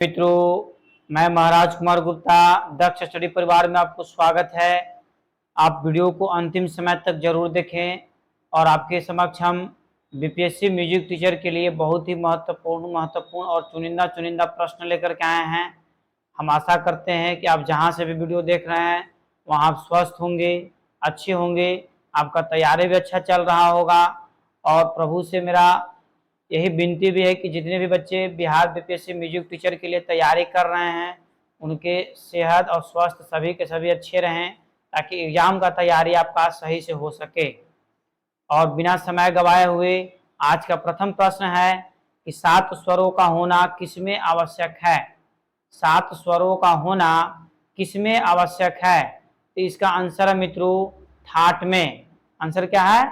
मित्रों, मैं महाराज कुमार गुप्ता दक्ष स्टडी परिवार में आपको स्वागत है। आप वीडियो को अंतिम समय तक जरूर देखें और आपके समक्ष हम बीपीएससी म्यूजिक टीचर के लिए बहुत ही महत्वपूर्ण और चुनिंदा प्रश्न लेकर के आए हैं। हम आशा करते हैं कि आप जहां से भी वीडियो देख रहे हैं वहां आप स्वस्थ होंगे, अच्छे होंगे, आपका तैयारी भी अच्छा चल रहा होगा। और प्रभु से मेरा यही विनती भी है कि जितने भी बच्चे बिहार बीपीएससी म्यूजिक टीचर के लिए तैयारी कर रहे हैं उनके सेहत और स्वास्थ्य सभी के सभी अच्छे रहें, ताकि एग्जाम का तैयारी आपका सही से हो सके। और बिना समय गवाए हुए आज का प्रथम प्रश्न है कि 7 स्वरों का होना किसमें आवश्यक है। 7 स्वरों का होना किसमें आवश्यक है? तो इसका आंसर है मित्रों थाट में। आंसर क्या है?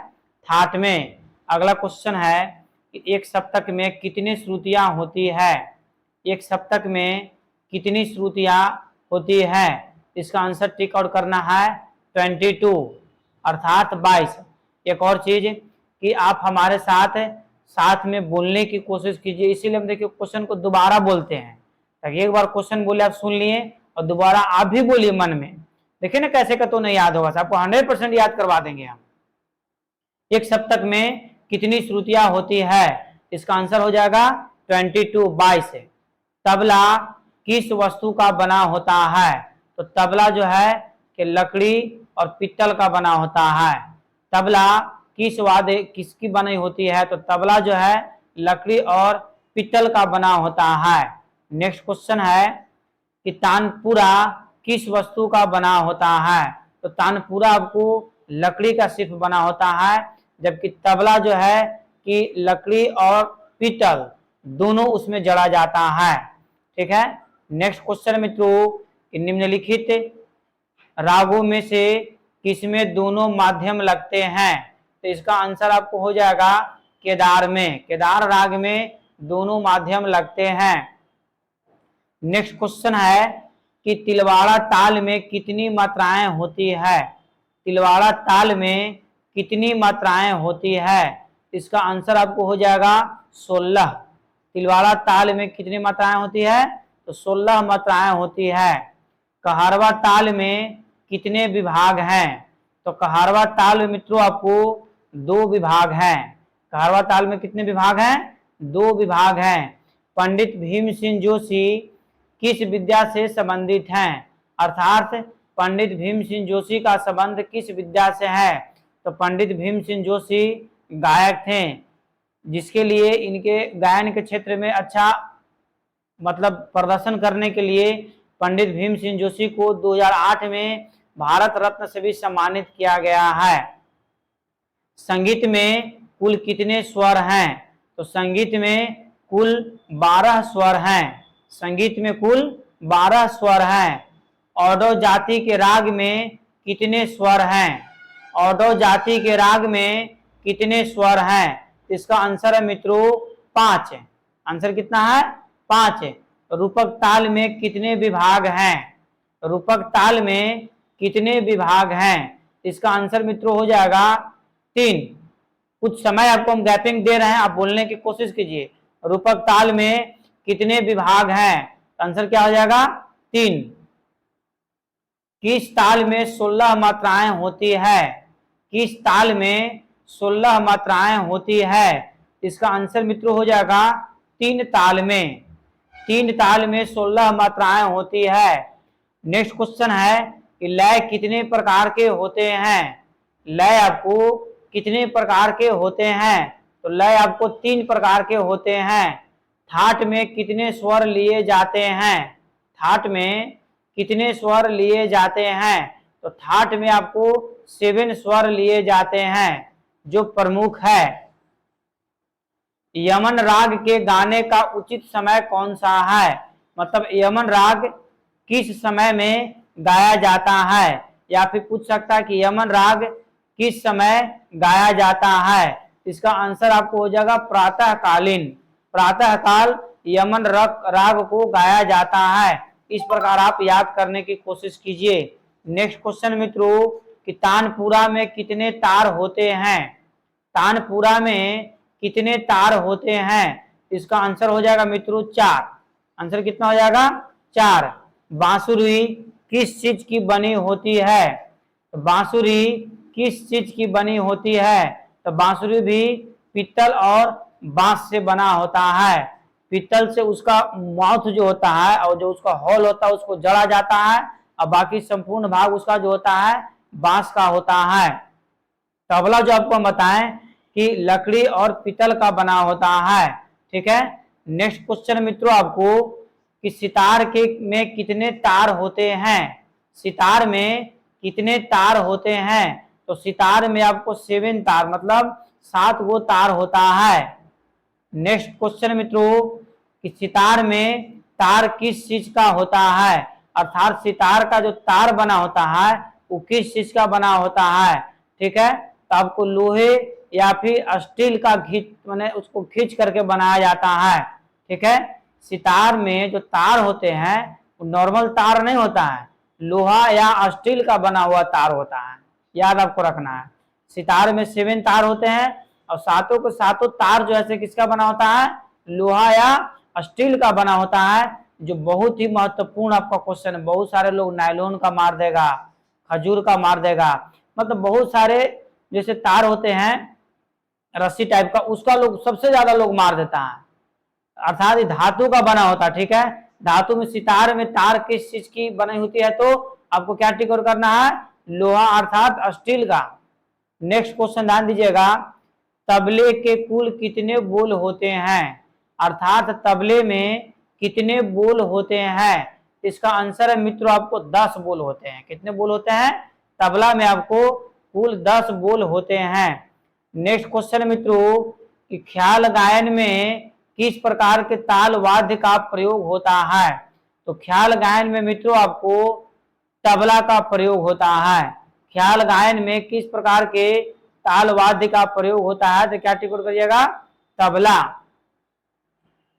थाट में। अगला क्वेश्चन है कि एक सप्तक में कितनी श्रुतियां होती है। एक सप्तक में कितनी श्रुतियां होती है? इसका आंसर टिक आउट करना है 22 अर्थात 22। एक और चीज कि आप हमारे साथ में बोलने की कोशिश कीजिए, इसीलिए हम देखिए क्वेश्चन को दोबारा बोलते हैं, ताकि एक बार क्वेश्चन बोले आप सुन लिए और दोबारा आप भी बोलिए मन में। देखिए ना कैसे का तो नहीं याद होगा, आपको 100% याद करवा देंगे हम। एक सप्तक में कितनी श्रुतियां होती है? इसका आंसर हो जाएगा 22 तबला किस वस्तु का बना होता है? तो तबला जो है कि लकड़ी और पित्तल का बना होता है। तबला किसकी बनी होती है? तो तबला जो है लकड़ी और पित्तल का बना होता है। नेक्स्ट क्वेश्चन है कि तानपुरा किस वस्तु का बना होता है? तो तानपुरा आपको लकड़ी का सिर्फ बना होता है, जबकि तबला जो है कि लकड़ी और पीतल दोनों उसमें जड़ा जाता है। ठीक है। नेक्स्ट क्वेश्चन मित्रों कि निम्नलिखित रागों में से किसमें दोनों माध्यम लगते हैं? तो इसका आंसर आपको हो जाएगा केदार में। केदार राग में दोनों माध्यम लगते हैं। नेक्स्ट क्वेश्चन है कि तिलवाड़ा ताल में कितनी मात्राएं होती है? तिलवाड़ा ताल में कितनी मात्राएं होती है? इसका आंसर आपको हो जाएगा 16। तिलवाड़ा ताल में कितनी मात्राएं होती है? तो 16 मात्राएं होती है। कहारवा ताल में कितने विभाग हैं? तो कहारवा ताल में मित्रों आपको 2 विभाग हैं। कहारवा ताल में कितने विभाग हैं? 2 विभाग हैं। पंडित भीमसेन जोशी किस विद्या से संबंधित हैं? अर्थात पंडित भीमसेन जोशी का संबंध किस विद्या से है? तो पंडित भीमसेन जोशी गायक थे, जिसके लिए इनके गायन के क्षेत्र में अच्छा मतलब प्रदर्शन करने के लिए पंडित भीमसेन जोशी को 2008 में भारत रत्न से भी सम्मानित किया गया है। संगीत में कुल कितने स्वर हैं? तो संगीत में कुल 12 स्वर हैं। संगीत में कुल 12 स्वर हैं। ऑडो जाति के राग में कितने स्वर हैं? ऑडो जाति के राग में कितने स्वर हैं? इसका आंसर है मित्रों 5। आंसर कितना है? 5। रूपक ताल में कितने विभाग हैं? रूपक ताल में कितने विभाग हैं? इसका आंसर मित्रों हो जाएगा 3। कुछ समय आपको हम गैपिंग दे रहे हैं, आप बोलने की कोशिश कीजिए। रूपक ताल में कितने विभाग हैं? आंसर क्या हो जाएगा? 3। किस ताल में 16 मात्राएं होती है? किस ताल में 16 मात्राएं होती है? इसका आंसर मित्रों हो जाएगा 3 ताल में। 3 ताल में 16 मात्राएं होती है। नेक्स्ट क्वेश्चन है कि लय कितने प्रकार के होते हैं? लय आपको कितने प्रकार के होते हैं? तो लय आपको 3 प्रकार के होते हैं। थाट में कितने स्वर लिए जाते हैं? थाट में कितने स्वर लिए जाते हैं? तो थाट में आपको 7 स्वर लिए जाते हैं, जो प्रमुख है। यमन राग के गाने का उचित समय कौन सा है? मतलब यमन राग किस समय में गाया जाता है? या फिर पूछ सकता है कि यमन राग किस समय गाया जाता है? इसका आंसर आपको हो जाएगा प्रातःकालीन। प्रातःकाल यमन राग को गाया जाता है। इस प्रकार आप याद करने की कोशिश कीजिए। नेक्स्ट क्वेश्चन मित्रों कि तानपुरा में कितने तार होते हैं? तानपुरा में कितने तार होते हैं? इसका आंसर हो जाएगा मित्रों 4। आंसर कितना हो जाएगा 4। बांसुरी किस चीज की बनी होती है? तो बांसुरी किस चीज की बनी होती है? तो बांसुरी भी पीतल और बांस से बना होता है। पीतल से उसका माउथ जो होता है और जो उसका हॉल होता है उसको जड़ा जाता है, और बाकी संपूर्ण भाग उसका जो होता है बांस का होता है। तबला जो आपको हम बताएं कि लकड़ी और पीतल का बना होता है। ठीक है। नेक्स्ट क्वेश्चन मित्रों आपको कि सितार के में कितने तार होते हैं? सितार में कितने तार होते हैं? तो सितार में आपको 7 तार मतलब 7 गो तार होता है। नेक्स्ट क्वेश्चन मित्रों कि सितार में तार किस चीज का होता है? अर्थात सितार का जो तार बना होता है वो किस चीज का बना होता है? ठीक है। तो आपको लोहे या फिर स्टील का मैंने उसको खींच करके बनाया जाता है। ठीक है। सितार में जो तार होते हैं वो नॉर्मल तार नहीं होता है, लोहा या स्टील का बना हुआ तार होता है, याद आपको रखना है। सितार में 7 तार होते हैं और सातों के सातों तार जो है किसका बना होता है? लोहा या स्टील का बना होता है। जो बहुत ही महत्वपूर्ण आपका क्वेश्चन है। बहुत सारे लोग नायलॉन का मार देगा, खजूर का मार देगा, मतलब बहुत सारे जैसे तार होते हैं रस्सी टाइप का, उसका लोग सबसे ज्यादा लोग मार देता है। अर्थात धातु का बना होता है। ठीक है। धातु में सितार में तार किस चीज की बनी होती है? तो आपको क्या टिक आउट करना है? लोहा अर्थात स्टील का। नेक्स्ट क्वेश्चन ध्यान दीजिएगा, तबले के कुल कितने बोल होते हैं? अर्थात तबले में कितने बोल होते हैं? इसका आंसर है मित्रों आपको 10 बोल होते हैं। कितने बोल होते हैं? तबला में आपको कुल 10 बोल होते हैं। नेक्स्ट क्वेश्चन मित्रों कि ख्याल गायन में किस प्रकार के ताल वाद्य का प्रयोग होता है? तो ख्याल गायन में मित्रों आपको तबला का प्रयोग होता है। ख्याल गायन में किस प्रकार के ताल वाद्य का प्रयोग होता है? तो क्या टिक आउट करिएगा? तबला।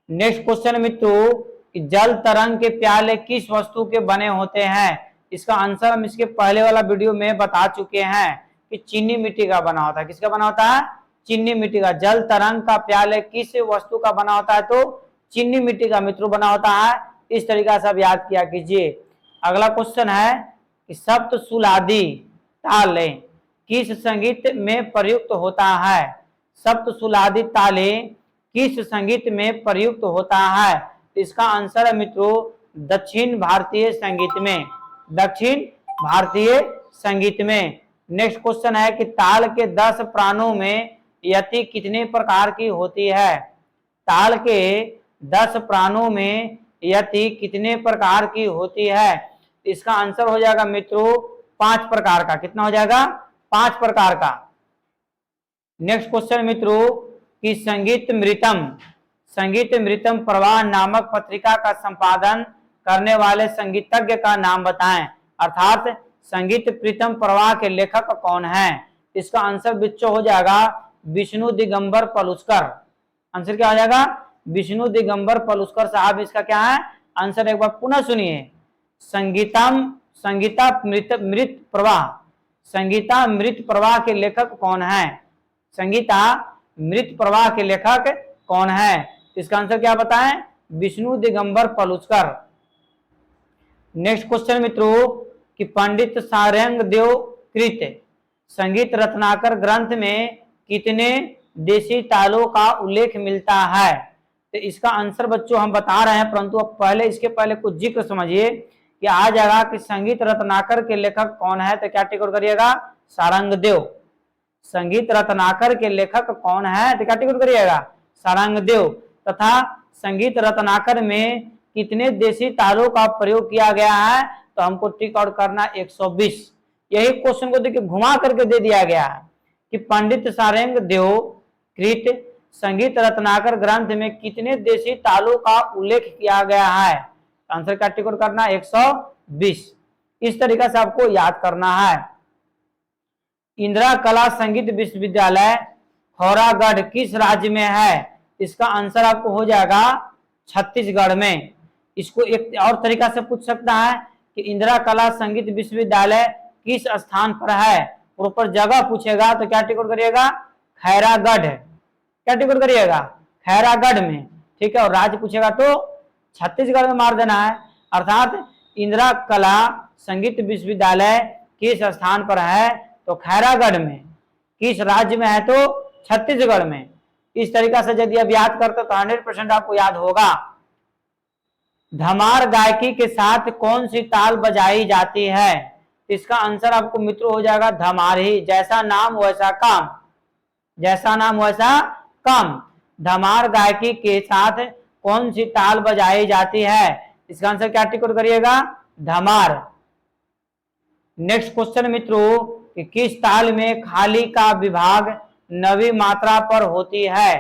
नेक्स्ट क्वेश्चन मित्रों कि जल तरंग के प्याले किस वस्तु के बने होते हैं? इसका आंसर हम इसके पहले वाला वीडियो में बता चुके हैं कि चीनी मिट्टी का बना होता है। किसका बना होता है? चीनी मिट्टी का। जल तरंग का प्याले किस वस्तु का बना होता है? तो चीनी मिट्टी का मित्रों बना होता है। इस तरीके से आप याद किया कीजिए। अगला क्वेश्चन है कि सप्तसुलादी ताले किस संगीत में प्रयुक्त होता है? सप्तसुलादी ताले किस संगीत में प्रयुक्त होता है? इसका आंसर है मित्रों दक्षिण भारतीय संगीत में। दक्षिण भारतीय संगीत में। नेक्स्ट क्वेश्चन है कि ताल के 10 प्राणों में यति कितने प्रकार की होती है? ताल के 10 प्राणों में यति कितने प्रकार की होती है? इसका आंसर हो जाएगा मित्रों 5 प्रकार का। कितना हो जाएगा? 5 प्रकार का। नेक्स्ट क्वेश्चन मित्रों कि संगीत मृतम प्रवाह नामक पत्रिका का संपादन करने वाले संगीतज्ञ का नाम बताएं। अर्थात संगीत प्रीतम प्रवाह के लेखक कौन है? इसका आंसर बच्चों हो जाएगा विष्णु दिगंबर पलुस्कर। आंसर क्या हो जाएगा? विष्णु दिगंबर पलुस्कर साहब इसका क्या है आंसर? एक बार पुनः सुनिए। संगीता मृत प्रवाह, संगीता मृत प्रवाह के लेखक कौन है? संगीता मृत प्रवाह के लेखक कौन है? इसका आंसर क्या बताएं? विष्णु दिगंबर पलुस्कर। नेक्स्ट क्वेश्चन मित्रों कि पंडित सारंग देव कृत संगीत रत्नाकर ग्रंथ में कितने देशी तालों का उल्लेख मिलता है? तो इसका आंसर बच्चों हम बता रहे हैं, परंतु अब पहले इसके पहले कुछ जिक्र समझिए कि आ जाएगा कि संगीत रत्नाकर के लेखक कौन है? तो क्या टिक आउट करिएगा? सारंगदेव। संगीत रत्नाकर के लेखक कौन है? तो क्या टिक आउट करिएगा? सारंगदेव। तथा संगीत रत्नाकर में कितने देशी तालों का प्रयोग किया गया है? तो हमको टिक आउट करना 120। यही क्वेश्चन को देखिए घुमा करके दे दिया गया है कि पंडित सारंग देव कृत संगीत रत्नाकर ग्रंथ में कितने देशी तालों का उल्लेख किया गया है? आंसर का टिक आउट करना 120। इस तरीके से आपको याद करना है। इंदिरा कला संगीत विश्वविद्यालय खौरागढ़ किस राज्य में है? इसका आंसर आपको हो जाएगा छत्तीसगढ़ में। इसको एक और तरीका से पूछ सकता है कि इंदिरा कला संगीत विश्वविद्यालय किस स्थान पर है? प्रॉपर जगह पूछेगा तो क्या टिक आउट करिएगा? खैरागढ़। क्या टिक आउट करिएगा? खैरागढ़ में। ठीक है। और राज्य पूछेगा तो छत्तीसगढ़ में मार देना है। अर्थात इंदिरा कला संगीत विश्वविद्यालय किस स्थान पर है, तो खैरागढ़ में। किस राज्य में है, तो छत्तीसगढ़ में। इस तरीका से यदि आप याद करते तो 100% आपको याद होगा। धमार गायकी के साथ कौन सी ताल बजाई जाती है, इसका आंसर आपको मित्रों हो जाएगा धमारी। जैसा नाम वैसा काम, जैसा नाम वैसा काम। धमार गायकी के साथ कौन सी ताल बजाई जाती है, इसका आंसर क्या टिक करिएगा, धमार। नेक्स्ट क्वेश्चन मित्रों कि किस ताल में खाली का विभाग नवी मात्रा पर होती है,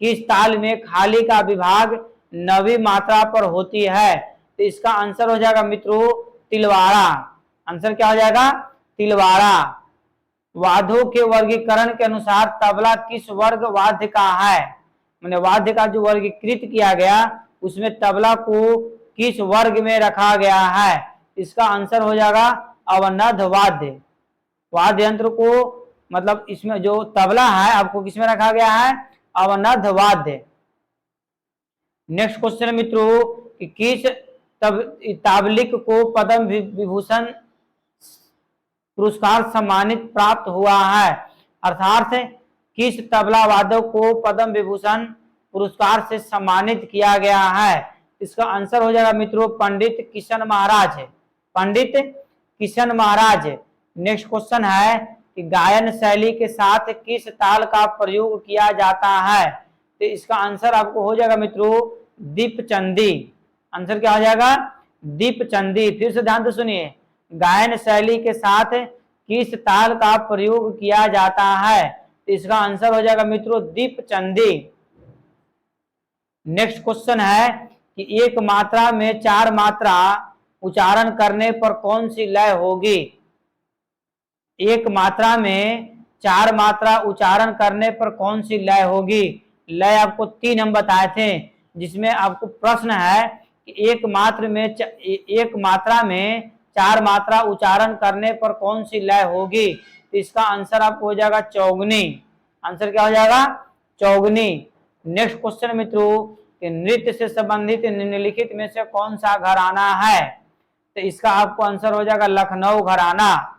किस ताल में खाली का विभाग नवी मात्रा पर होती है, तो इसका आंसर हो जाएगा मित्रों तिलवाड़ा। आंसर क्या हो जाएगा, तिलवाड़ा। वाद्यों के वर्गीकरण के अनुसार तबला किस वर्ग वाद्य का है, मैंने वाद्य का जो वर्गीकृत किया गया उसमें तबला को किस वर्ग में रखा गया है, इसका आंसर हो जाएगा अवनद्ध वाद्य। वाद्य यंत्र को मतलब इसमें जो तबला है आपको किसमें रखा गया है, अवनद्ध वाद्य। नेक्स्ट क्वेश्चन मित्रों कि किस ताबलिक को पद्म विभूषण पुरस्कार सम्मानित प्राप्त हुआ है, अर्थात किस तबला वादक को पद्म विभूषण पुरस्कार से सम्मानित किया गया है, इसका आंसर हो जाएगा मित्रों पंडित किशन महाराज, पंडित किशन महाराज। नेक्स्ट क्वेश्चन है कि गायन शैली के साथ किस ताल का प्रयोग किया जाता है, तो इसका आंसर आपको हो जाएगा मित्रों दीपचंदी। आंसर क्या हो जाएगा, दीपचंदी। फिर से ध्यान से सुनिए, गायन शैली के साथ किस ताल का प्रयोग किया जाता है, तो इसका आंसर हो जाएगा मित्रों दीपचंदी। नेक्स्ट क्वेश्चन है कि एक मात्रा में 4 मात्रा उच्चारण करने पर कौन सी लय होगी, एक मात्रा में 4 मात्रा उच्चारण करने पर कौन सी लय होगी। लय आपको 3 हम बताए थे, जिसमें आपको प्रश्न है कि एक मात्रा में 4 मात्रा उच्चारण करने पर कौन सी लय होगी, तो इसका आंसर आपको हो जाएगा चौगनी। आंसर क्या हो जाएगा, चौगनी। नेक्स्ट क्वेश्चन मित्रों कि नृत्य से संबंधित निम्नलिखित में से कौन सा घराना है, तो इसका आपको आंसर हो जाएगा लखनऊ घराना।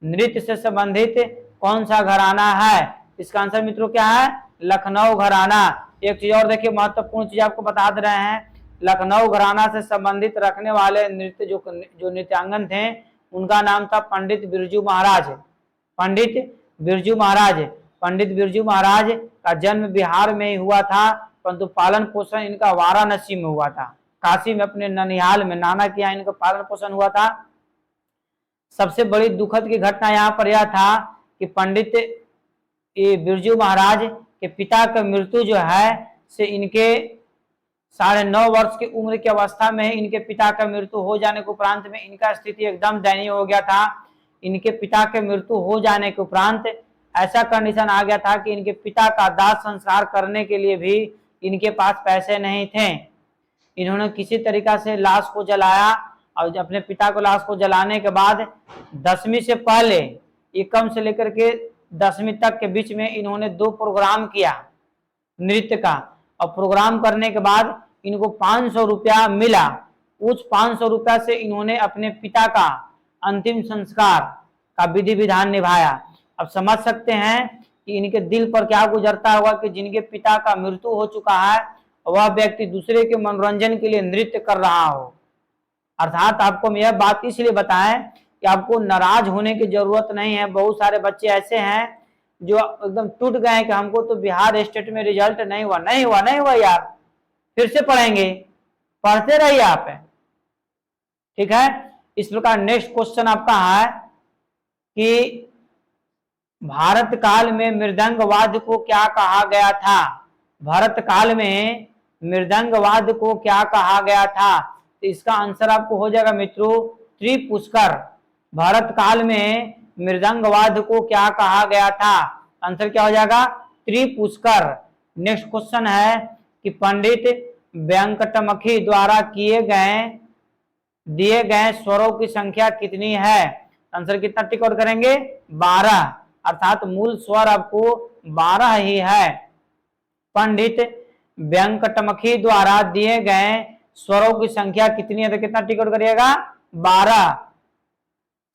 नृत्य से संबंधित कौन सा घराना है, इसका आंसर मित्रों क्या है, लखनऊ घराना। एक चीज और देखिए, महत्वपूर्ण चीज आपको बता दे रहे हैं, लखनऊ घराना से संबंधित रखने वाले नृत्य जो नृत्यांगन थे उनका नाम था पंडित बिरजू महाराज, पंडित बिरजू महाराज। पंडित बिरजू महाराज का जन्म बिहार में ही हुआ था, परंतु पालन पोषण इनका वाराणसी में हुआ था, काशी में अपने ननिहाल में नाना के यहाँ इनका पालन पोषण हुआ था। सबसे बड़ी दुखद की घटना यहाँ पर यह था कि पंडित बिरजू महाराज के पिता की मृत्यु जो है से इनके 9.5 वर्ष की उम्र की अवस्था में इनके पिता का मृत्यु हो जाने के उपरांत में इनका स्थिति एकदम दयनीय हो गया था। इनके पिता के मृत्यु हो जाने के उपरांत ऐसा कंडीशन आ गया था कि इनके पिता का दाह संस्कार करने के लिए भी इनके पास पैसे नहीं थे। इन्होंने किसी तरीका से लाश को जलाया और अपने पिता को लाश को जलाने के बाद 10वीं से पहले एकम से लेकर के 10वीं तक के बीच में इन्होंने 2 प्रोग्राम किया नृत्य का, और प्रोग्राम करने के बाद इनको 500 रुपया मिला। उस 500 रुपया से इन्होंने अपने पिता का अंतिम संस्कार का विधि विधान निभाया। अब समझ सकते हैं कि इनके दिल पर क्या गुजरता होगा कि जिनके पिता का मृत्यु हो चुका है वह व्यक्ति दूसरे के मनोरंजन के लिए नृत्य कर रहा हो। अर्थात आपको यह बात इसलिए बताएं कि आपको नाराज होने की जरूरत नहीं है। बहुत सारे बच्चे ऐसे हैं जो एकदम टूट गए कि हमको तो बिहार स्टेट में रिजल्ट नहीं हुआ यार, फिर से पढ़ेंगे, पढ़ते रहिए आप, ठीक है। इस प्रकार नेक्स्ट क्वेश्चन आपका है कि भारत काल में मृदंग वाद्य को क्या कहा गया था, भारत काल में मृदंग वाद्य को क्या कहा गया था, तो इसका आंसर आपको हो जाएगा मित्रों त्रिपुष्कर। भारत काल में मृदंग वाद्य को क्या कहा गया था, आंसर क्या हो जाएगा त्रिपुष्कर। नेक्स्ट क्वेश्चन है कि पंडित वेंकटमखी द्वारा दिए गए स्वरों की संख्या कितनी है, आंसर कितना टिक आउट करेंगे 12, अर्थात मूल स्वर आपको 12 ही है। पंडित वेंकटमखी द्वारा दिए गए स्वरों की संख्या कितनी है, तो कितना टिक करिएगा 12।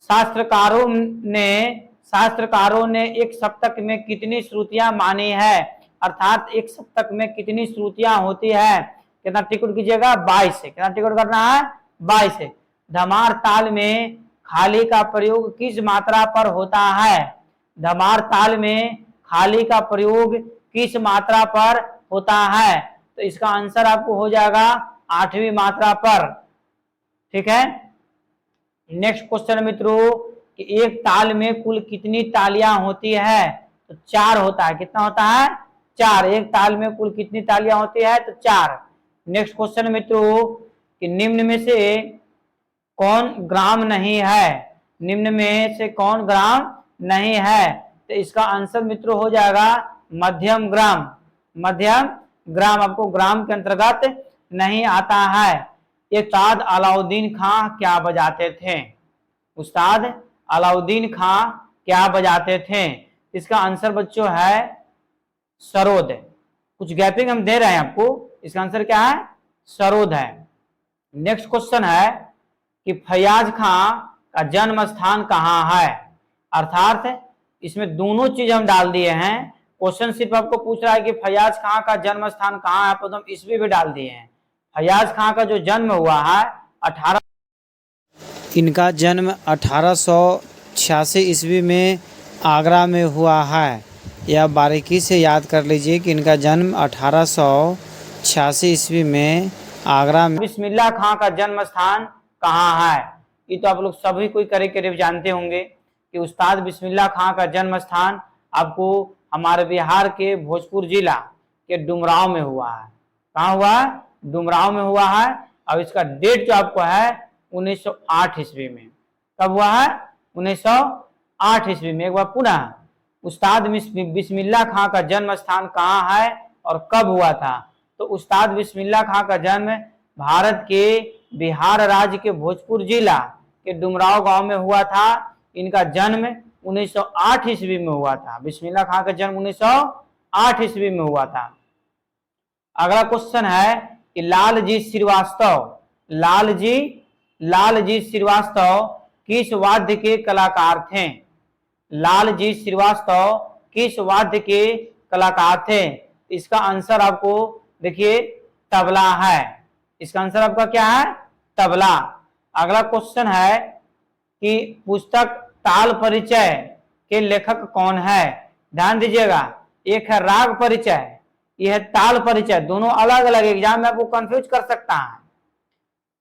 शास्त्रकारों ने एक सप्तक में कितनी श्रुतियां मानी है, अर्थात एक सप्तक में कितनी श्रुतियां होती है, कितना टिकट कीजिएगा 22 है। कितना टिकट करना है 22 है। धमार ताल में खाली का प्रयोग किस मात्रा पर होता है, धमार ताल में खाली का प्रयोग किस मात्रा पर होता है, तो इसका आंसर आपको हो जाएगा 8वीं मात्रा पर। ठीक है। नेक्स्ट क्वेश्चन मित्रों कि एक ताल में कुल कितनी तालियां होती है, तो 4 होता है। कितना होता है 4। एक ताल में कुल कितनी तालियां होती है, तो 4। नेक्स्ट क्वेश्चन मित्रों कि निम्न में से कौन ग्राम नहीं है, निम्न में से कौन ग्राम नहीं है, तो इसका आंसर मित्रों हो जाएगा मध्यम ग्राम। मध्यम ग्राम आपको ग्राम के अंतर्गत नहीं आता है। उस्ताद अलाउद्दीन खां क्या बजाते थे, उस्ताद अलाउद्दीन खां क्या बजाते थे, इसका आंसर बच्चों है सरोद। कुछ गैपिंग हम दे रहे हैं आपको, इसका आंसर क्या है सरोद है। नेक्स्ट क्वेश्चन है कि फैयाज खां का जन्म स्थान कहाँ है, अर्थात इसमें दोनों चीज हम डाल दिए हैं। क्वेश्चन सिर्फ आपको पूछ रहा है कि फैयाज खां का जन्म स्थान कहाँ है, तो हम ईस्वी भी डाल दिए हैं। फैयाज खां का जो जन्म हुआ है इनका जन्म 1886 ईस्वी में आगरा में हुआ है। यह बारीकी से याद कर लीजिए कि इनका जन्म 1886 ईस्वी में आगरा में। बिस्मिल्लाह खां का जन्म स्थान कहाँ है, ये तो आप लोग सभी कोई करीब जानते होंगे कि उस्ताद बिस्मिल्लाह खां का जन्म स्थान आपको हमारे बिहार के भोजपुर जिला के डुमरांव में हुआ है। कहाँ हुआ है, डुमरांव में हुआ है। अब इसका डेट जो आपको है 1908 ईस्वी में। कब हुआ है 1908 ईस्वी में। एक बार पुनः उस्ताद बिस्मिल्लाह खां का जन्म स्थान कहाँ है और कब हुआ था, तो उस्ताद बिस्मिल्लाह खां का जन्म भारत के बिहार राज्य के भोजपुर जिला के डुमरांव गांव में हुआ था। इनका जन्म 1908 ईस्वी में हुआ था। बिस्मिल्लाह खां का जन्म 1908 ईस्वी में हुआ था। अगला क्वेश्चन है कि लालजी श्रीवास्तव किस वाद्य के कलाकार थे, लालजी श्रीवास्तव किस वाद्य के कलाकार थे, इसका आंसर आपको देखिए तबला है। इसका आंसर आपका क्या है तबला। अगला क्वेश्चन है कि पुस्तक ताल परिचय के लेखक कौन है, ध्यान दीजिएगा। एक है राग परिचय, यह है ताल परिचय, दोनों अलग अलग एग्जाम में आपको कंफ्यूज कर सकता है।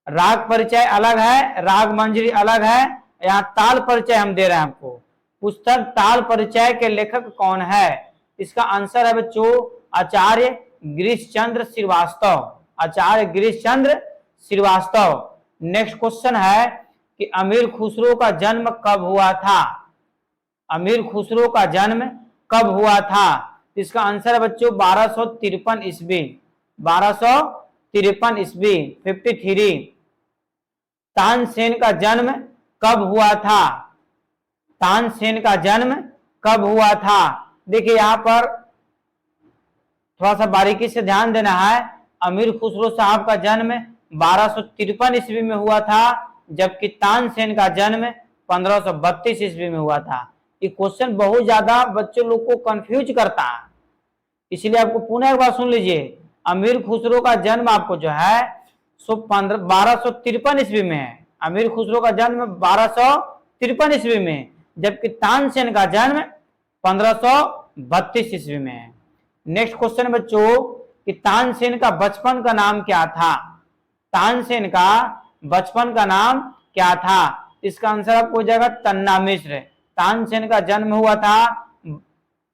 राग परिचय अलग है, राग मंजरी अलग है, यहाँ ताल परिचय हम दे रहे हैं आपको। पुस्तक ताल परिचय के लेखक कौन है, इसका आंसर है बच्चों आचार्य गिरीशचंद्र श्रीवास्तव, आचार्य गिरीशचंद्र श्रीवास्तव। नेक्स्ट क्वेश्चन है कि अमीर खुसरो का जन्म कब हुआ था, अमीर खुसरो का जन्म कब हुआ था, इसका आंसर है बच्चों 1253 ईस्वी, 1253 ईस्वी 53। तानसेन का जन्म कब हुआ था, तानसेन का जन्म कब हुआ था, देखिए यहाँ पर थोड़ा सा बारीकी से ध्यान देना है। अमीर खुसरो साहब का जन्म 1253 ईस्वी में हुआ था, जबकि तानसेन का जन्म 1532 ईस्वी में हुआ था। ये क्वेश्चन बहुत ज्यादा बच्चों लोग को कंफ्यूज करता है, इसलिए आपको पुनः एक बार सुन लीजिए। अमीर खुसरो का जन्म आपको जो है 1253 ईस्वी में है, अमीर खुसरो का जन्म 1253 ईस्वी में, जबकि तानसेन का जन्म 1532 ईस्वी में है। नेक्स्ट क्वेश्चन बच्चों कि तानसेन का बचपन का नाम क्या था, तानसेन का बचपन का नाम क्या था, इसका आंसर आपको हो जाएगा तन्ना मिश्र। तानसेन का जन्म हुआ था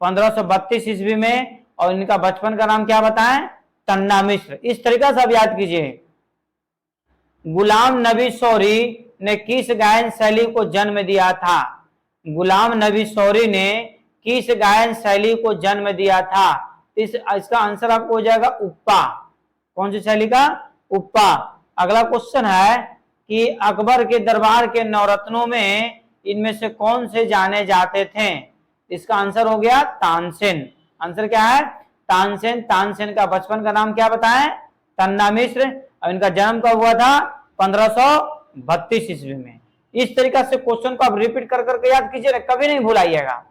1532 ईस्वी में और इनका बचपन का नाम क्या बताएं तन्ना मिश्र। इस तरीका से आप याद कीजिए। गुलाम नबी सौरी ने किस गायन शैली को जन्म दिया था, गुलाम नबी सौरी ने किस गायन शैली को जन्म दिया था, इसका आंसर आपको हो जाएगा उप्पा। कौन सी शैली का, उप्पा। अगला क्वेश्चन है कि अकबर के दरबार के नवरत्नों में इनमें से कौन से जाने जाते थे, इसका आंसर हो गया तानसेन। आंसर क्या है तानसेन। तानसेन का बचपन का नाम क्या बताएं तन्ना मिश्र। और इनका जन्म कब हुआ था? 1532 ईस्वी में। इस तरीका से क्वेश्चन को आप रिपीट कर करके याद कीजिए, कभी नहीं भुलाइएगा।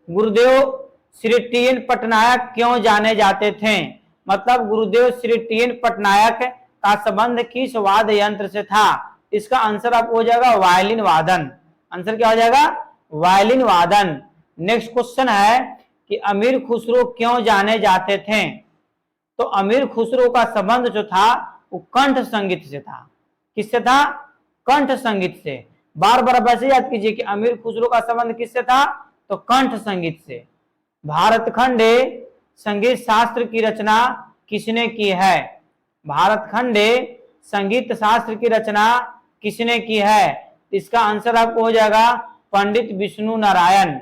गुरुदेव श्री टी.एन. पटनायक क्यों जाने जाते थे? मतलब गुरुदेव श्री टी.एन. पटनायक का संबंध किस वाद्य यंत्र से था? इसका आंसर आपको हो जाएगा वायलिन वादन। आंसर क्या हो जाएगा? वायलिन वादन। नेक्स्ट क्वेश्चन है कि अमीर खुसरो क्यों जाने जाते थे? तो अमीर खुसरो का संबंध जो था वो कंठ संगीत से था। किससे था? कंठ संगीत से। बार बार वैसे याद कीजिए कि अमीर खुसरो का संबंध किससे था? तो कंठ संगीत से। भारतखंडे संगीत शास्त्र की रचना किसने की है? भारतखंडे संगीत शास्त्र की रचना किसने की है? इसका आंसर आपको हो जाएगा पंडित विष्णु नारायण।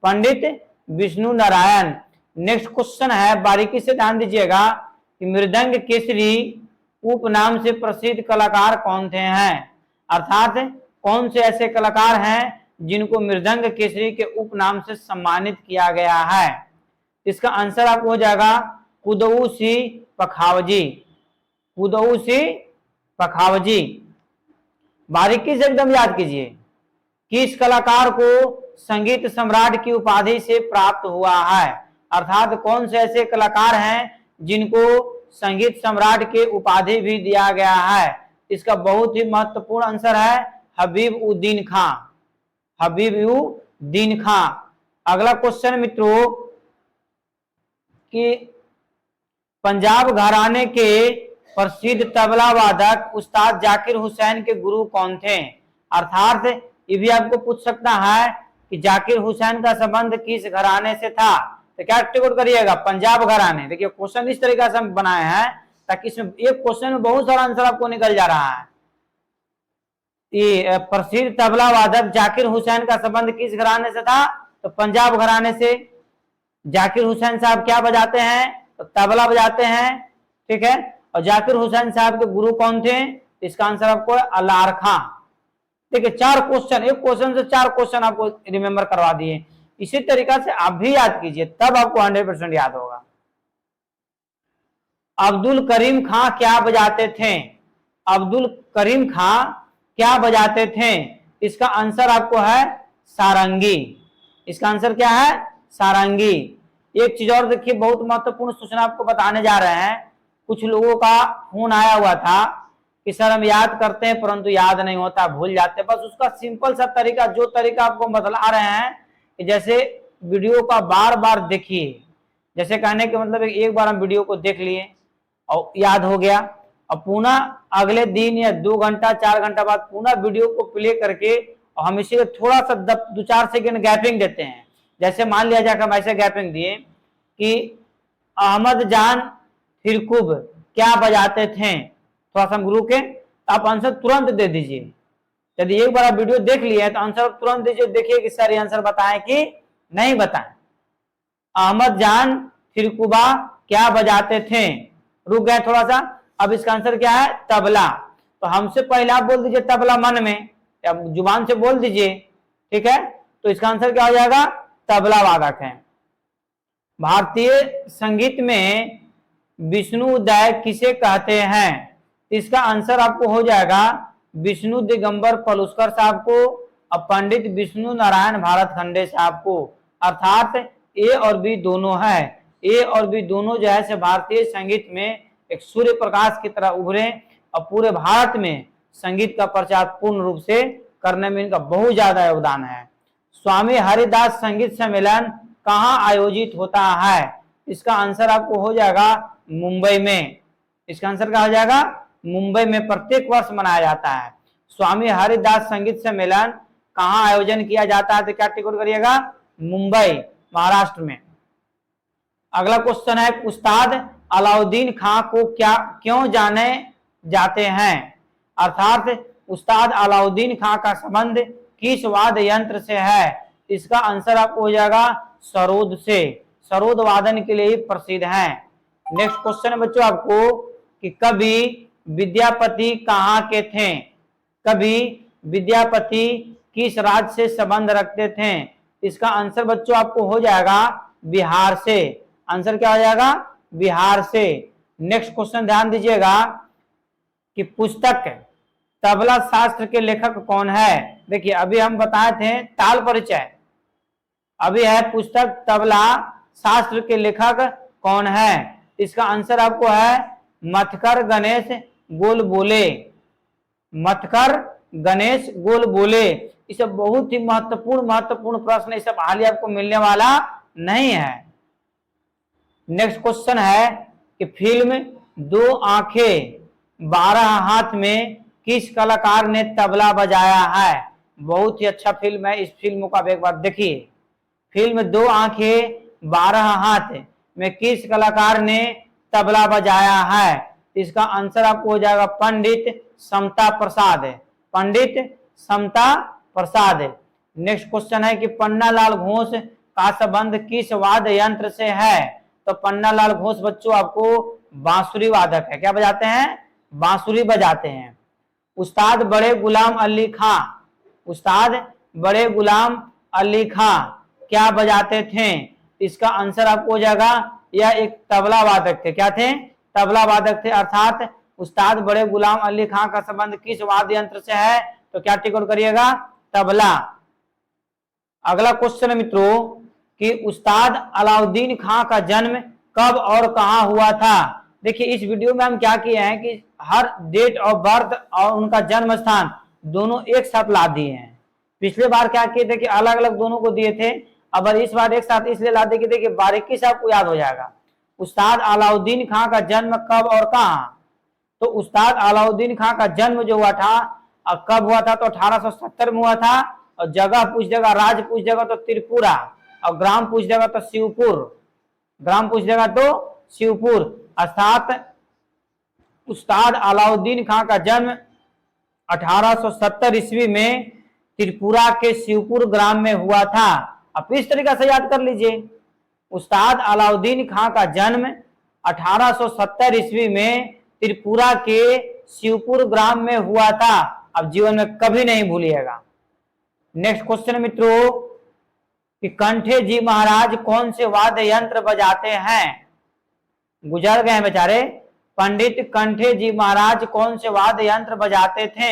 पंडित विष्णु नारायण। नेक्स्ट क्वेश्चन है, बारीकी से ध्यान दीजिएगा कि मृदंग केसरी उपनाम से प्रसिद्ध कलाकार कौन थे हैं? अर्थात कौन से ऐसे कलाकार हैं जिनको मृदंग केसरी के उपनाम से सम्मानित किया गया है? इसका आंसर आपको हो जाएगा कुदऊ सी पखावजी। कुदऊ सी पखावजी। बारीकी से एकदम याद कीजिए, किस कलाकार को संगीत सम्राट की उपाधि से प्राप्त हुआ है? अर्थात कौन से ऐसे कलाकार हैं जिनको संगीत सम्राट के उपाधि भी दिया गया है? इसका बहुत ही महत्वपूर्ण आंसर है हबीब उद्दीन खां। हबीब उद्दीन खां। अगला क्वेश्चन मित्रों कि पंजाब घराने के प्रसिद्ध तबला वादक उस्ताद जाकिर हुसैन के गुरु कौन थे? अर्थात ये भी आपको पूछ सकता है कि जाकिर हुसैन का संबंध किस घराने से था? तो क्या टिकट करिएगा? पंजाब घराने। देखिए क्वेश्चन इस तरीके से हम बनाए हैं ताकि इसमें एक क्वेश्चन में बहुत सारा आंसर आपको निकल जा रहा है। ये प्रसिद्ध तबला वादक जाकिर हुसैन का संबंध किस घराने से था? तो पंजाब घराने से। जाकिर हुसैन साहब क्या बजाते हैं? तो तबला बजाते हैं। ठीक है। और जाकिर हुसैन साहब के गुरु कौन थे? इसका आंसर आपको अलार खां। देखिए 4 क्वेश्चन, एक क्वेश्चन से 4 क्वेश्चन आपको रिमेंबर करवा दिए। इसी तरीका से आप भी याद कीजिए, तब आपको 100% याद होगा। अब्दुल करीम खां क्या बजाते थे? अब्दुल करीम खां क्या बजाते थे? इसका आंसर आपको है सारंगी। इसका आंसर क्या है? सारंगी। एक चीज और देखिए, बहुत महत्वपूर्ण सूचना आपको बताने जा रहे हैं। कुछ लोगों का फोन आया हुआ था कि सर हम याद करते हैं परंतु याद नहीं होता, भूल जाते हैं। बस उसका सिंपल सा तरीका, जो तरीका आपको बतला रहे हैं कि जैसे वीडियो का बार बार देखिए। जैसे कहने के मतलब एक बार हम वीडियो को देख लिए और याद हो गया, और पुनः अगले दिन या 2 घंटा 4 घंटा बाद पुनः वीडियो को प्ले करके और हम इसी थोड़ा सा 2-4 सेकंड गैपिंग देते हैं। जैसे मान लिया जाए हम ऐसे गैपिंग दिए कि अहमद जान फिरकुब क्या बजाते थे, थोड़ा सा हम गुरु के, तो आप आंसर तुरंत दे दीजिए। यदि एक बार आप वीडियो देख लिए तो आंसर तुरंत दीजिए, देखिए कि सर आंसर बताएं कि नहीं बताएं। अहमद जान फिरकुबा क्या बजाते थे, रुक गए थोड़ा सा। अब इसका आंसर क्या है? तबला। तो हमसे पहले आप बोल दीजिए तबला मन में, या जुबान से बोल दीजिए। ठीक है। तो इसका आंसर क्या हो जाएगा? तबला वादक है। भारतीय संगीत में विष्णुदय किसे कहते हैं? इसका आंसर आपको हो जाएगा विष्णु दिगंबर पलुस्कर साहब को और पंडित विष्णु नारायण भारतखंडे साहब को। अर्थात ए और बी दोनों है। ए और बी दोनों जो है से भारतीय संगीत में एक सूर्य प्रकाश की तरह उभरे और पूरे भारत में संगीत का प्रचार पूर्ण रूप से करने में इनका बहुत ज्यादा योगदान है। स्वामी हरिदास संगीत सम्मेलन कहाँ आयोजित होता है? इसका आंसर आपको हो जाएगा मुंबई में। इसका आंसर क्या हो जाएगा? मुंबई में प्रत्येक वर्ष मनाया जाता है। स्वामी हरिदास संगीत सम्मेलन कहाँ आयोजन किया जाता है? तो क्या टिकट करिएगा? मुंबई, महाराष्ट्र में। अगला क्वेश्चन है, उस्ताद अलाउद्दीन खां को क्यों जाने जाते हैं? अर्थात उस्ताद अलाउद्दीन खां का संबंध किस वाद्य यंत्र से है? इसका आंसर आपको हो जाएगा सरोद से। सरोद वादन के लिए ही प्रसिद्ध है। नेक्स्ट क्वेश्चन है बच्चों आपको कि कवि विद्यापति कहाँ के थे? कवि विद्यापति किस राज्य से संबंध रखते थे? इसका आंसर बच्चों आपको हो जाएगा बिहार से। आंसर क्या हो जाएगा? बिहार से। नेक्स्ट क्वेश्चन ध्यान दीजिएगा कि पुस्तक तबला शास्त्र के लेखक कौन है। देखिए अभी हम बताए थे ताल परिचय, अभी है पुस्तक तबला शास्त्र के लेखक कौन है। इसका आंसर आपको है मथकर गणेश गोलबोले। मथकर गणेश गोलबोले। इसे बहुत ही महत्वपूर्ण प्रश्न, इसे हाल आपको मिलने वाला नहीं है। नेक्स्ट क्वेश्चन है कि फिल्म दो आंखें 12 हाथ में किस कलाकार ने तबला बजाया है। बहुत ही अच्छा फिल्म है, इस फिल्म को आप एक बार देखिए। फिल्म दो आंखें 12 हाथ में किस कलाकार ने तबला बजाया है। इसका आंसर आपको हो जाएगा पंडित समता प्रसाद। पंडित समता प्रसाद। नेक्स्ट क्वेश्चन है कि पन्नालाल घोष का संबंध किस वाद्य यंत्र से है। तो पन्नालाल घोष बच्चों आपको बांसुरी वादक है। क्या बजाते हैं? बांसुरी बजाते हैं। उस्ताद बड़े गुलाम अली खां, उस्ताद बड़े गुलाम अली खां क्या बजाते थे। इसका आंसर आपको हो जाएगा यह एक तबला वादक थे। क्या थे? तबला वादक थे। अर्थात उस्ताद बड़े गुलाम अली खां का संबंध किस वाद्य यंत्र से है। तो क्या टिक आउट करिएगा? तबला। अगला क्वेश्चन है मित्रों कि उस्ताद अलाउद्दीन खां का जन्म कब और कहां हुआ था। देखिए इस वीडियो में हम क्या किए हैं कि हर डेट ऑफ बर्थ और उनका जन्म स्थान दोनों एक साथ ला दिए हैं। पिछले बार क्या किए थे कि अलग अलग दोनों को दिए थे, अब इस बार एक साथ इसलिए ला दे कि देखिए बारीकी से आपको याद हो जाएगा। उस्ताद अलाउद्दीन खां का जन्म कब और कहां। तो उस्ताद अलाउद्दीन खां का जन्म जो हुआ था कब हुआ था। तो 1870 में हुआ था। और जगह पूछ देगा, राज्य पूछ देगा तो त्रिपुरा, और ग्राम पूछ देगा तो शिवपुर, ग्राम पूछ देगा तो शिवपुर। अर्थात उस्ताद अलाउद्दीन खां का जन्म 1870 ईस्वी में त्रिपुरा के शिवपुर ग्राम में हुआ था। अब इस तरीके से याद कर लीजिए, उस्ताद अलाउद्दीन खां का जन्म 1870 ईस्वी में त्रिपुरा के शिवपुर ग्राम में हुआ था। अब जीवन में कभी नहीं भूलिएगा। नेक्स्ट क्वेश्चन मित्रों कि कंठे जी महाराज कौन से वाद्य यंत्र बजाते हैं। गुजर गए हैं बेचारे। पंडित कंठे जी महाराज कौन से वाद्य यंत्र बजाते थे।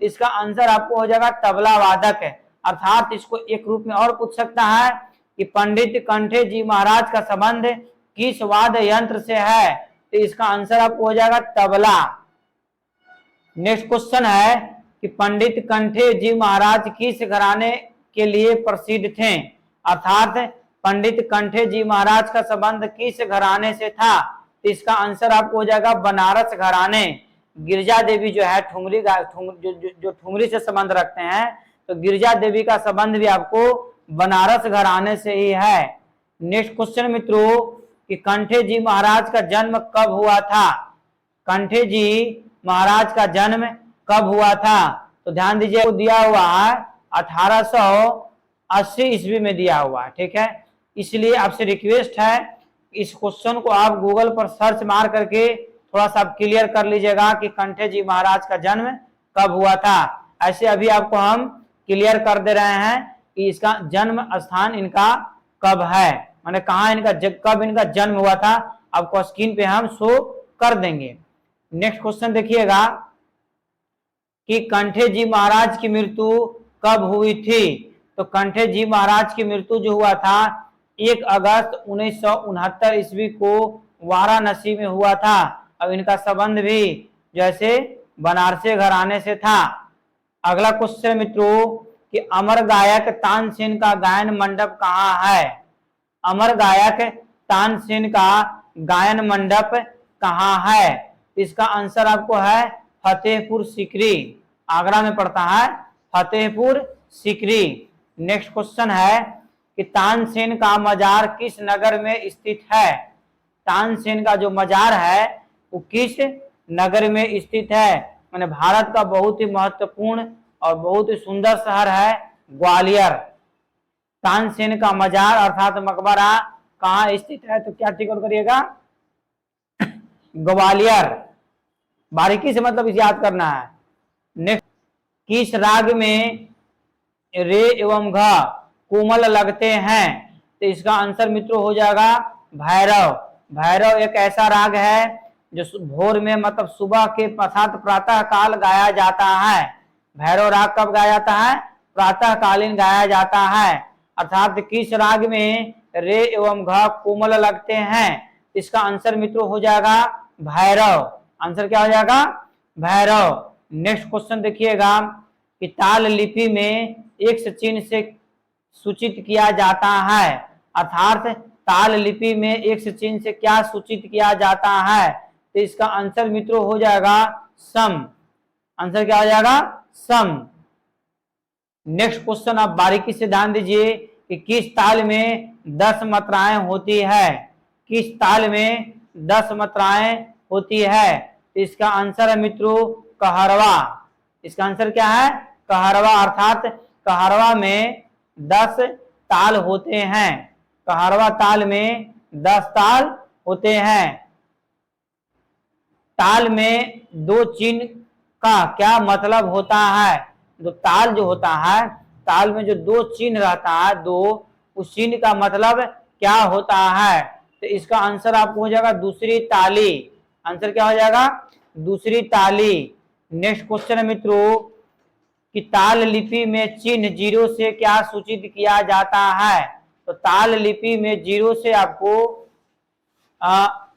इसका आंसर आपको हो जाएगा तबला वादक है। अर्थात इसको एक रूप में और पूछ सकता है कि पंडित कंठे जी महाराज का संबंध किस वाद्य यंत्र से है। तो इसका आंसर आपको हो जाएगा तबला। नेक्स्ट क्वेश्चन है कि पंडित कंठे जी महाराज किस घराने के लिए प्रसिद्ध थे। अर्थात पंडित कंठे जी महाराज का संबंध किस घराने से था। तो इसका आंसर आपको हो जाएगा बनारस घराने। गिरजा देवी जो है ठुमरी जो ठुमरी से संबंध रखते हैं, तो गिरजा देवी का संबंध भी आपको बनारस घराने से ही है। नेक्स्ट क्वेश्चन मित्रों कि कंठे जी महाराज का जन्म कब हुआ था। कंठे जी महाराज का जन्म कब हुआ था। तो ध्यान दीजिए दिया हुआ है 1880 ईस्वी में दिया हुआ है। ठीक है, इसलिए आपसे रिक्वेस्ट है इस क्वेश्चन को आप गूगल पर सर्च मार करके थोड़ा सा आप क्लियर कर लीजिएगा कि कंठे जी महाराज का जन्म कब हुआ था। ऐसे अभी आपको हम क्लियर कर दे रहे हैं कि इसका जन्म स्थान इनका कब है, माने कहाँ इनका कब इनका जन्म हुआ था, आपको स्क्रीन पे हम शो कर देंगे। नेक्स्ट क्वेश्चन देखिएगा कि कंठे जी महाराज की मृत्यु कब हुई थी। तो कंठे जी महाराज की मृत्यु जो हुआ था 1 अगस्त 1969 ईस्वी को वाराणसी में हुआ था। अब इनका संबंध भी जैसे बनारसी घराने से था। अगला क्वेश्चन मित्रों कि अमर गायक तानसेन का गायन मंडप कहाँ है। अमर गायक तानसेन का गायन मंडप कहाँ है। इसका आंसर आपको है फतेहपुर सीकरी, आगरा में पड़ता है फतेहपुर सीकरी। नेक्स्ट क्वेश्चन है कि तानसेन का मजार किस नगर में स्थित है। तानसेन का जो मजार है वो किस नगर में स्थित है। मैंने भारत का बहुत ही महत्वपूर्ण और बहुत ही सुंदर शहर है ग्वालियर। तानसेन का मजार अर्थात मकबरा कहाँ स्थित है। तो क्या टिक करिएगा ग्वालियर। बारीकी से मतलब इसे याद करना है। नेक्स्ट किस राग में रे एवं घ कोमल लगते हैं। तो इसका आंसर मित्रों हो जाएगा भैरव। भैरव एक ऐसा राग है जो भोर में मतलब सुबह के अर्थात प्रातः काल गाया जाता है। भैरव राग कब गाया जाता है? प्रातः कालीन गाया जाता है। अर्थात किस राग में रे एवं घ कोमल लगते हैं? इसका आंसर मित्रों हो जाएगा भैरव। आंसर क्या हो जाएगा? भैरव। नेक्स्ट क्वेश्चन देखिएगा कि ताल लिपि में एक्स चिन्ह से सूचित किया जाता है। अर्थात ताल लिपि में एक्स चिन्ह से क्या सूचित किया जाता है? तो इसका आंसर मित्रों हो जाएगा सम। आंसर क्या हो जाएगा? सम। नेक्स्ट क्वेश्चन आप बारीकी से ध्यान दीजिए कि किस ताल में 10 मात्राएं होती है? किस ताल में 10 मात्राएं होती है? तो इसका आंसर है मित्रों कहरवा। इसका आंसर क्या है? कहरवा। अर्थात कहरवा में 10 ताल होते हैं। कहरवा ताल में 10 ताल होते हैं। ताल में दो चिन्ह का क्या मतलब होता है? जो ताल जो होता है, ताल में जो दो चिन्ह रहता है, दो, उस चिन्ह का मतलब क्या होता है? तो इसका आंसर आपको हो जाएगा दूसरी ताली। आंसर क्या हो जाएगा? दूसरी ताली। नेक्स्ट क्वेश्चन है मित्रों कि ताल लिपि में चिन्ह 0 से क्या सूचित किया जाता है? तो ताल लिपि में 0 से आपको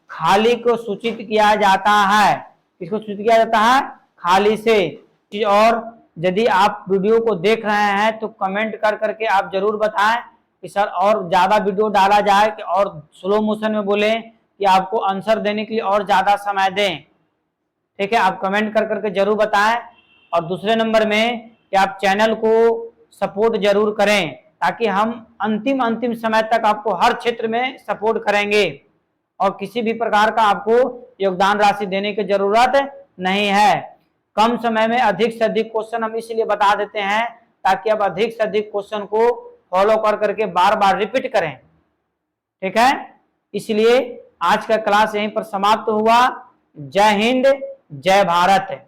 खाली को सूचित किया जाता है। किसको सूचित किया जाता है? खाली से। और यदि आप वीडियो को देख रहे हैं तो कमेंट कर करके आप जरूर बताएं कि सर और ज्यादा वीडियो डाला जाए कि और स्लो मोशन में बोलें कि आपको आंसर देने के लिए और ज्यादा समय दें। ठीक है, आप कमेंट कर करके जरूर बताएं। और दूसरे नंबर में कि आप चैनल को सपोर्ट जरूर करें ताकि हम अंतिम समय तक आपको हर क्षेत्र में सपोर्ट करेंगे और किसी भी प्रकार का आपको योगदान राशि देने की जरूरत नहीं है। कम समय में अधिक से अधिक क्वेश्चन हम इसलिए बता देते हैं ताकि आप अधिक से अधिक क्वेश्चन को फॉलो कर करके बार बार रिपीट करें। ठीक है, इसलिए आज का क्लास यहीं पर समाप्त हुआ। जय हिंद, जय भारत।